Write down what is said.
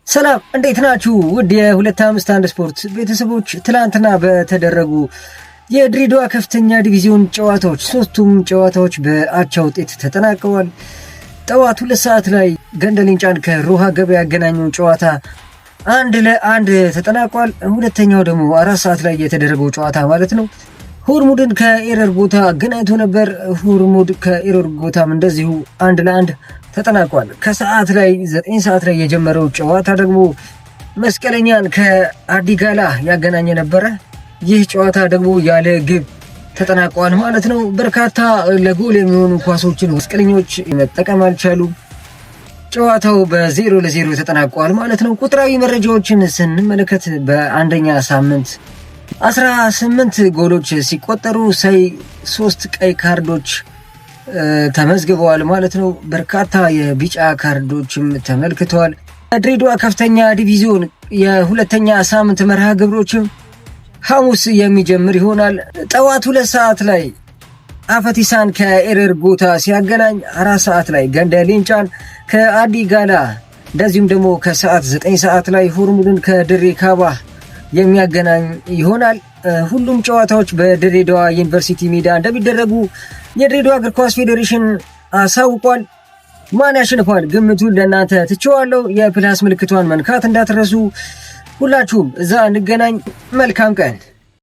ሰላም እንዴት ናችሁ? ውድ የ251 ስፖርት ቤተሰቦች ትላንትና በተደረጉ የድሬዳዋ ከፍተኛ ዲቪዚዮን ጨዋታዎች ሶስቱም ጨዋታዎች በአቻ ውጤት ተጠናቀዋል። ጠዋት 2 ሰዓት ላይ ገንደሊንጫን ከሮሃ ገበያ ያገናኘው ጨዋታ 1-1 ተጠናቋል። ሁለተኛው ደግሞ 4 ሰዓት ላይ የተደረገው ጨዋታ ማለት ነው ሁርሙድን ከኤረር ጎታ አገናኝቶ ነበር። ሁርሙድ ከኤረር ጎታም እንደዚሁ 1-1 ተጠናቋል። ከሰዓት ላይ 9 ሰዓት ላይ የጀመረው ጨዋታ ደግሞ መስቀለኛን ከአዲጋላ ያገናኘ ነበረ። ይህ ጨዋታ ደግሞ ያለ ግብ ተጠናቋል ማለት ነው። በርካታ ለጎል የሚሆኑ ኳሶችን መስቀለኞች መጠቀም አልቻሉም። ጨዋታው በ0-0 ተጠናቋል ማለት ነው። ቁጥራዊ መረጃዎችን ስንመለከት በአንደኛ ሳምንት 18 ጎሎች ሲቆጠሩ 3 ቀይ ካርዶች ተመዝግበዋል ማለት ነው። በርካታ የቢጫ ካርዶችም ተመልክተዋል። ድሬዳዋ ከፍተኛ ዲቪዚዮን የሁለተኛ ሳምንት መርሃ ግብሮችም ሐሙስ የሚጀምር ይሆናል። ጠዋት 2 ሰዓት ላይ አፈቲሳን ከኤረር ጎታ ሲያገናኝ 4 ሰዓት ላይ ገንደሊንጫን ከአዲጋላ እንደዚሁም ደግሞ ከሰዓት 9 ሰዓት ላይ ሁርሙድን ከድሬ ካባ የሚያገናኝ ይሆናል። ሁሉም ጨዋታዎች በድሬዳዋ ዩኒቨርሲቲ ሜዳ እንደሚደረጉ የድሬዳዋ እግር ኳስ ፌዴሬሽን አሳውቋል። ማን ያሸንፋል ግምቱን ለእናንተ ትቼዋለሁ። የፕላስ ምልክቷን መንካት እንዳትረሱ። ሁላችሁም እዛ እንገናኝ። መልካም ቀን።